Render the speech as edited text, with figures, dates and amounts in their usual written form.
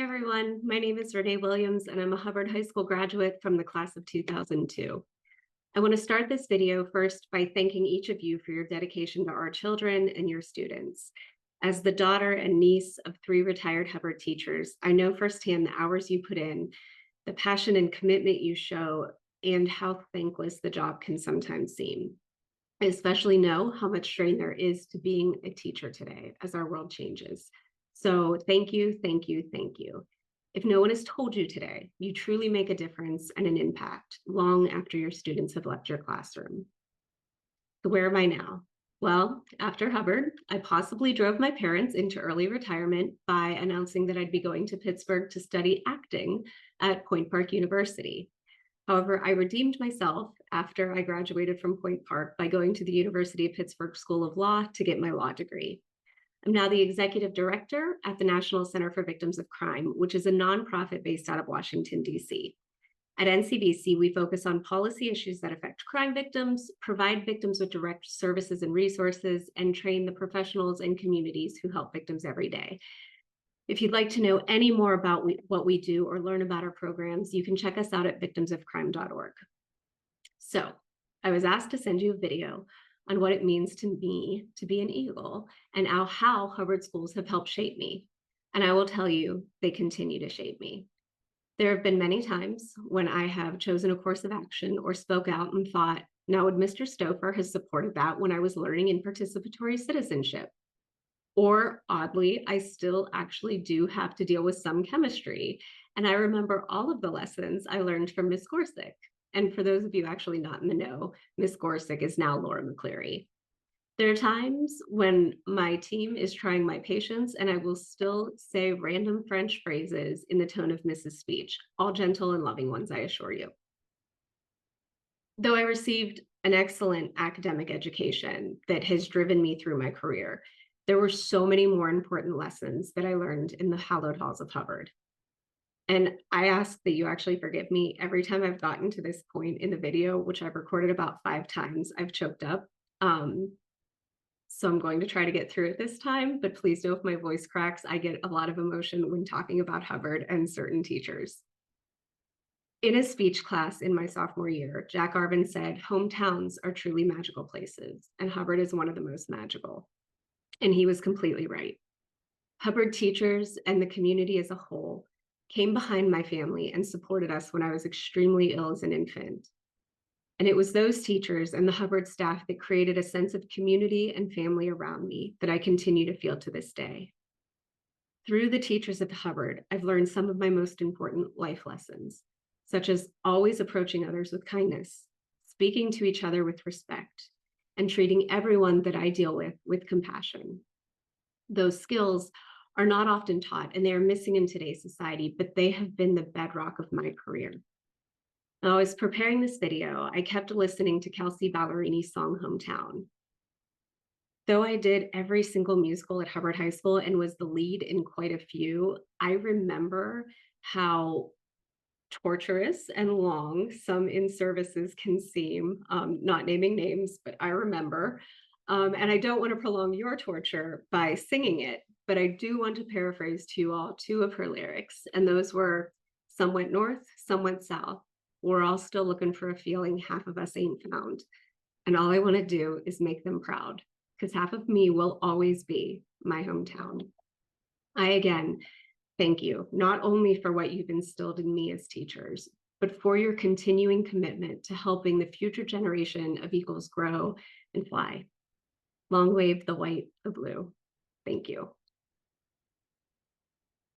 everyone. My name is Renee Williams, and I'm a Hubbard High School graduate from the class of 2002. I want to start this video first by thanking each of you for your dedication to our children and your students. As the daughter and niece of 3 retired Hubbard teachers, I know firsthand the hours you put in, the passion and commitment you show, and how thankless the job can sometimes seem. I especially know how much strain there is to being a teacher today as our world changes. So thank you, thank you, thank you. If no one has told you today, you truly make a difference and an impact long after your students have left your classroom. So where am I now? Well, after Hubbard, I possibly drove my parents into early retirement by announcing that I'd be going to Pittsburgh to study acting at Point Park University. However, I redeemed myself after I graduated from Point Park by going to the University of Pittsburgh School of Law to get my law degree. I'm now the executive director at the National Center for Victims of Crime, which is a nonprofit based out of Washington, D.C. At NCVC, we focus on policy issues that affect crime victims, provide victims with direct services and resources, and train the professionals and communities who help victims every day. If you'd like to know any more about what we do or learn about our programs, you can check us out at victimsofcrime.org. So I was asked to send you a video on what it means to me to be an Eagle and how Hubbard schools have helped shape me. And I will tell you, they continue to shape me. There have been many times when I have chosen a course of action or spoke out and thought, now would Mr. Stouffer have supported that when I was learning in participatory citizenship? Or oddly, I still actually do have to deal with some chemistry. And I remember all of the lessons I learned from Miss Gorsuch. And for those of you actually not in the know, Miss Gorsuch is now Laura McCleary. There are times when my team is trying my patience and I will still say random French phrases in the tone of Mrs. Speech, all gentle and loving ones, I assure you. Though I received an excellent academic education that has driven me through my career, there were so many more important lessons that I learned in the hallowed halls of Hubbard. And I ask that you actually forgive me every time I've gotten to this point in the video, which I've recorded about 5 times, I've choked up. So I'm going to try to get through it this time, but please know if my voice cracks, I get a lot of emotion when talking about Hubbard and certain teachers. In a speech class in my sophomore year, Jack Arvin said, hometowns are truly magical places, and Hubbard is one of the most magical. And he was completely right. Hubbard teachers and the community as a whole came behind my family and supported us when I was extremely ill as an infant. And it was those teachers and the Hubbard staff that created a sense of community and family around me that I continue to feel to this day. Through the teachers at Hubbard, I've learned some of my most important life lessons, such as always approaching others with kindness, speaking to each other with respect, and treating everyone that I deal with compassion. Those skills are not often taught and they are missing in today's society, but they have been the bedrock of my career. Now, I was preparing this video, I kept listening to Kelsey Ballerini's song, Hometown. Though I did every single musical at Hubbard High School and was the lead in quite a few, I remember how torturous and long some in-services can seem, not naming names, but I remember. And I don't want to prolong your torture by singing it, but I do want to paraphrase to you all 2 of her lyrics. And those were, some went north, some went south. We're all still looking for a feeling half of us ain't found. And all I want to do is make them proud, because half of me will always be my hometown. I again thank you, not only for what you've instilled in me as teachers, but for your continuing commitment to helping the future generation of Eagles grow and fly. Long wave the white, the blue. Thank you.